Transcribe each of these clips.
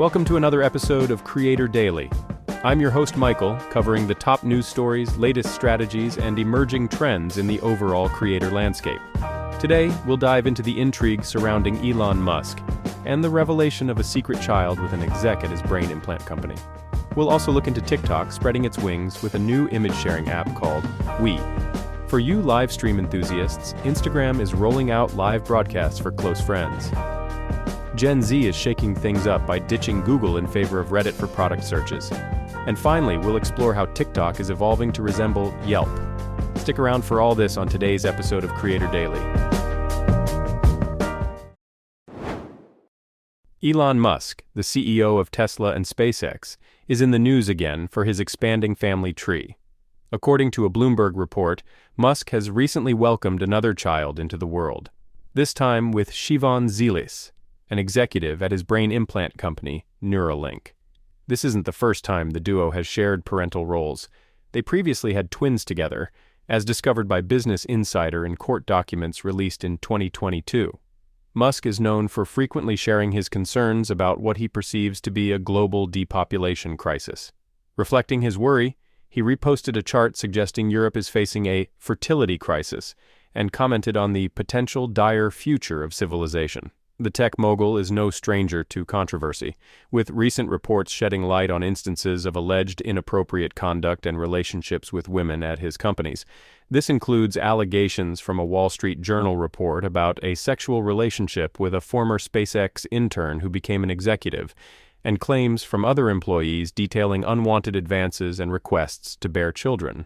Welcome to another episode of Creator Daily. I'm your host Michael, covering the top news stories, latest strategies, and emerging trends in the overall creator landscape. Today, we'll dive into the intrigue surrounding Elon Musk and the revelation of a secret child with an exec at his brain implant company. We'll also look into TikTok spreading its wings with a new image-sharing app called We. For you live stream enthusiasts, Instagram is rolling out live broadcasts for close friends. Gen Z is shaking things up by ditching Google in favor of Reddit for product searches. And finally, we'll explore how TikTok is evolving to resemble Yelp. Stick around for all this on today's episode of Creator Daily. Elon Musk, the CEO of Tesla and SpaceX, is in the news again for his expanding family tree. According to a Bloomberg report, Musk has recently welcomed another child into the world, this time with Shivon Zilis, an executive at his brain implant company, Neuralink. This isn't the first time the duo has shared parental roles. They previously had twins together, as discovered by Business Insider in court documents released in 2022. Musk is known for frequently sharing his concerns about what he perceives to be a global depopulation crisis. Reflecting his worry, he reposted a chart suggesting Europe is facing a fertility crisis and commented on the potential dire future of civilization. The tech mogul is no stranger to controversy, with recent reports shedding light on instances of alleged inappropriate conduct and relationships with women at his companies. This includes allegations from a Wall Street Journal report about a sexual relationship with a former SpaceX intern who became an executive, and claims from other employees detailing unwanted advances and requests to bear children.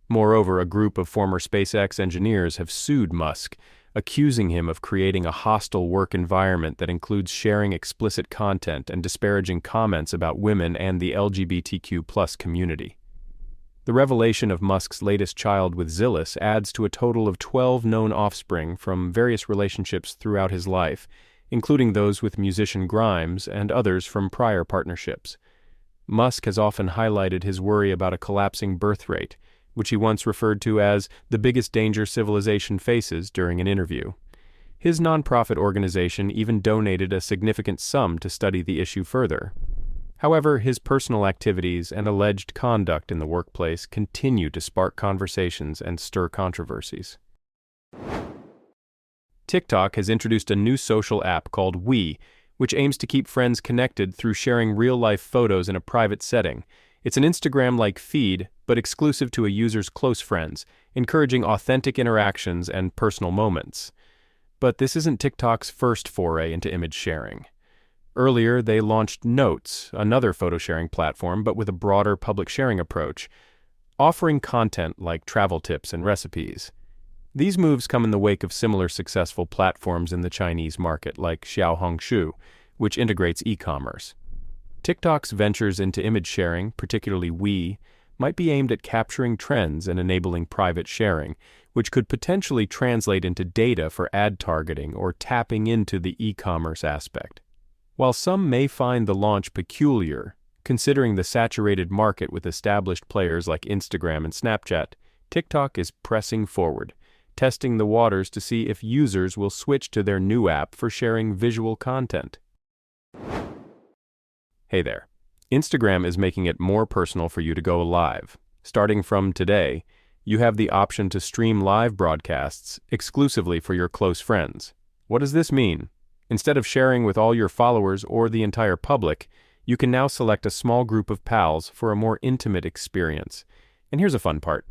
Moreover, a group of former SpaceX engineers have sued Musk, accusing him of creating a hostile work environment that includes sharing explicit content and disparaging comments about women and the LGBTQ+ community. The revelation of Musk's latest child with Zilis adds to a total of 12 known offspring from various relationships throughout his life, including those with musician Grimes and others from prior partnerships. Musk has often highlighted his worry about a collapsing birth rate, which he once referred to as the biggest danger civilization faces during an interview. His nonprofit organization even donated a significant sum to study the issue further. However, his personal activities and alleged conduct in the workplace continue to spark conversations and stir controversies. TikTok has introduced a new social app called We, which aims to keep friends connected through sharing real-life photos in a private setting. It's an Instagram-like feed, but exclusive to a user's close friends, encouraging authentic interactions and personal moments. But this isn't TikTok's first foray into image sharing. Earlier, they launched Notes, another photo-sharing platform, but with a broader public sharing approach, offering content like travel tips and recipes. These moves come in the wake of similar successful platforms in the Chinese market, like Xiaohongshu, which integrates e-commerce. TikTok's ventures into image sharing, particularly We, might be aimed at capturing trends and enabling private sharing, which could potentially translate into data for ad targeting or tapping into the e-commerce aspect. While some may find the launch peculiar, considering the saturated market with established players like Instagram and Snapchat, TikTok is pressing forward, testing the waters to see if users will switch to their new app for sharing visual content. Hey there. Instagram is making it more personal for you to go live. Starting from today, you have the option to stream live broadcasts exclusively for your close friends. What does this mean? Instead of sharing with all your followers or the entire public, you can now select a small group of pals for a more intimate experience. And here's a fun part.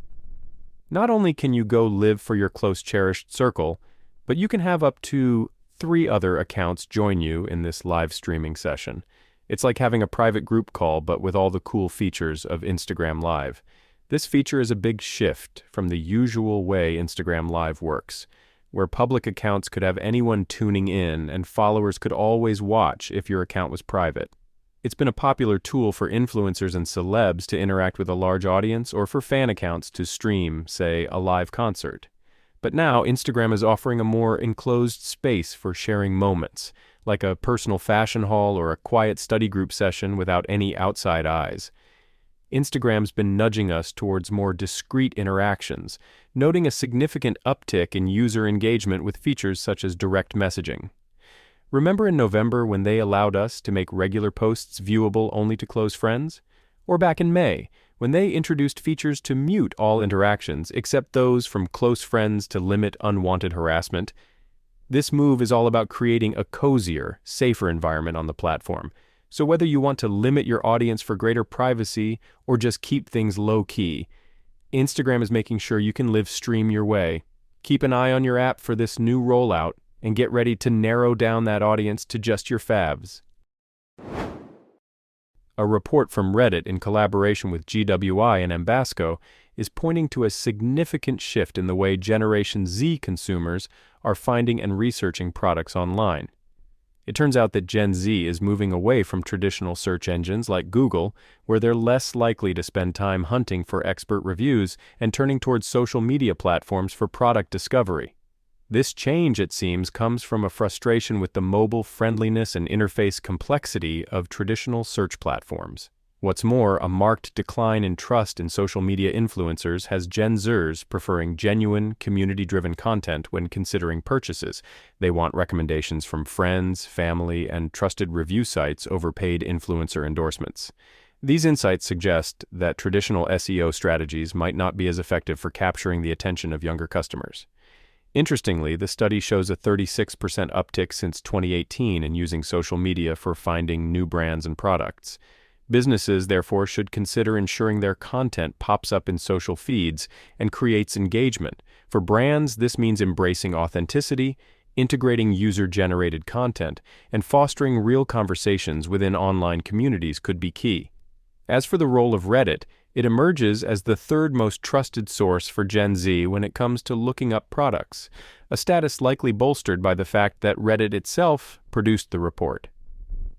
Not only can you go live for your close cherished circle, but you can have up to 3 other accounts join you in this live streaming session. It's like having a private group call, but with all the cool features of Instagram Live. This feature is a big shift from the usual way Instagram Live works, where public accounts could have anyone tuning in and followers could always watch if your account was private. It's been a popular tool for influencers and celebs to interact with a large audience or for fan accounts to stream, say, a live concert. But now Instagram is offering a more enclosed space for sharing moments, like a personal fashion haul or a quiet study group session without any outside eyes. Instagram's been nudging us towards more discreet interactions, noting a significant uptick in user engagement with features such as direct messaging. Remember in November when they allowed us to make regular posts viewable only to close friends? Or back in May, when they introduced features to mute all interactions except those from close friends to limit unwanted harassment? This move is all about creating a cozier, safer environment on the platform. So whether you want to limit your audience for greater privacy or just keep things low-key, Instagram is making sure you can live stream your way. Keep an eye on your app for this new rollout and get ready to narrow down that audience to just your faves. A report from Reddit in collaboration with GWI and Embasco is pointing to a significant shift in the way Generation Z consumers are finding and researching products online. It turns out that Gen Z is moving away from traditional search engines like Google, where they're less likely to spend time hunting for expert reviews, and turning towards social media platforms for product discovery. This change, it seems, comes from a frustration with the mobile friendliness and interface complexity of traditional search platforms. What's more, a marked decline in trust in social media influencers has Gen Zers preferring genuine, community-driven content when considering purchases. They want recommendations from friends, family, and trusted review sites over paid influencer endorsements. These insights suggest that traditional SEO strategies might not be as effective for capturing the attention of younger customers. Interestingly, the study shows a 36% uptick since 2018 in using social media for finding new brands and products. Businesses, therefore, should consider ensuring their content pops up in social feeds and creates engagement. For brands, this means embracing authenticity, integrating user-generated content, and fostering real conversations within online communities could be key. As for the role of Reddit, it emerges as the third most trusted source for Gen Z when it comes to looking up products, a status likely bolstered by the fact that Reddit itself produced the report.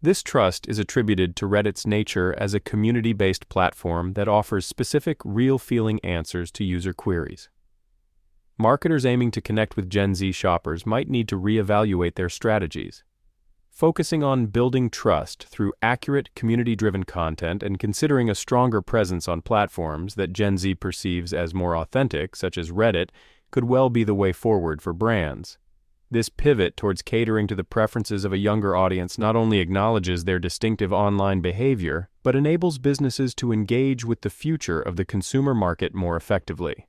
This trust is attributed to Reddit's nature as a community-based platform that offers specific, real-feeling answers to user queries. Marketers aiming to connect with Gen Z shoppers might need to reevaluate their strategies. Focusing on building trust through accurate, community-driven content and considering a stronger presence on platforms that Gen Z perceives as more authentic, such as Reddit, could well be the way forward for brands. This pivot towards catering to the preferences of a younger audience not only acknowledges their distinctive online behavior, but enables businesses to engage with the future of the consumer market more effectively.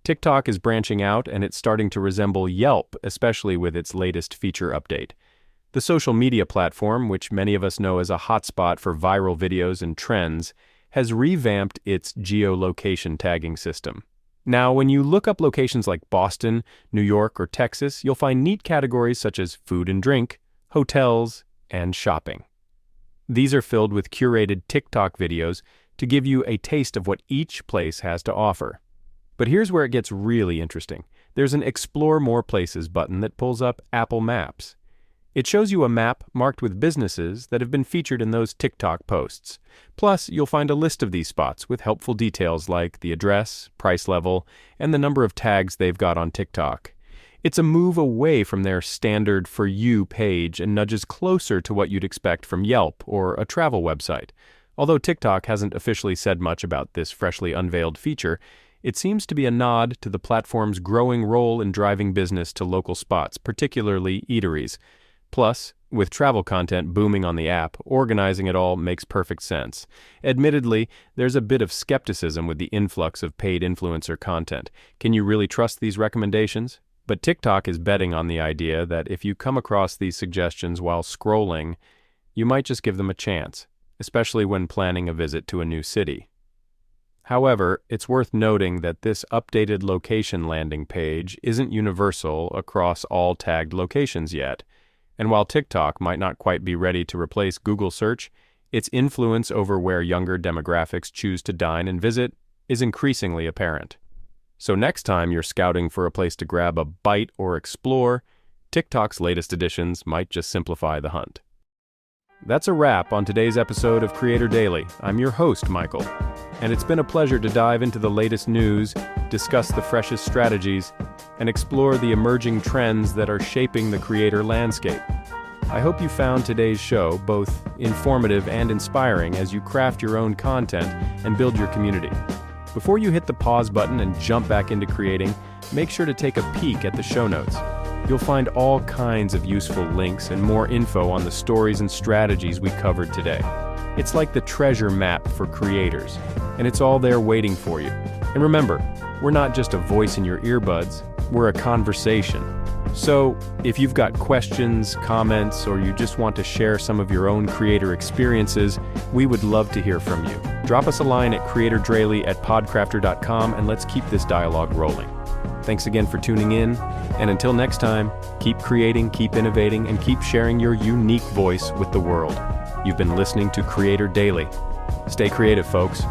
TikTok is branching out and it's starting to resemble Yelp, especially with its latest feature update. The social media platform, which many of us know as a hotspot for viral videos and trends, has revamped its geolocation tagging system. Now, when you look up locations like Boston, New York, or Texas, you'll find neat categories such as food and drink, hotels, and shopping. These are filled with curated TikTok videos to give you a taste of what each place has to offer. But here's where it gets really interesting. There's an Explore More Places button that pulls up Apple Maps. It shows you a map marked with businesses that have been featured in those TikTok posts. Plus, you'll find a list of these spots with helpful details like the address, price level, and the number of tags they've got on TikTok. It's a move away from their standard For You page and nudges closer to what you'd expect from Yelp or a travel website. Although TikTok hasn't officially said much about this freshly unveiled feature, it seems to be a nod to the platform's growing role in driving business to local spots, particularly eateries. Plus, with travel content booming on the app, organizing it all makes perfect sense. Admittedly, there's a bit of skepticism with the influx of paid influencer content. Can you really trust these recommendations? But TikTok is betting on the idea that if you come across these suggestions while scrolling, you might just give them a chance, especially when planning a visit to a new city. However, it's worth noting that this updated location landing page isn't universal across all tagged locations yet. And while TikTok might not quite be ready to replace Google search, its influence over where younger demographics choose to dine and visit is increasingly apparent. So next time you're scouting for a place to grab a bite or explore, TikTok's latest additions might just simplify the hunt. That's a wrap on today's episode of Creator Daily. I'm your host, Michael, and it's been a pleasure to dive into the latest news, discuss the freshest strategies, and explore the emerging trends that are shaping the creator landscape. I hope you found today's show both informative and inspiring as you craft your own content and build your community. Before you hit the pause button and jump back into creating, make sure to take a peek at the show notes. You'll find all kinds of useful links and more info on the stories and strategies we covered today. It's like the treasure map for creators, and it's all there waiting for you. And remember, we're not just a voice in your earbuds, we're a conversation. So, if you've got questions, comments, or you just want to share some of your own creator experiences, we would love to hear from you. Drop us a line at creatordraily@podcrafter.com and let's keep this dialogue rolling. Thanks again for tuning in, and until next time, keep creating, keep innovating, and keep sharing your unique voice with the world. You've been listening to Creator Daily. Stay creative, folks.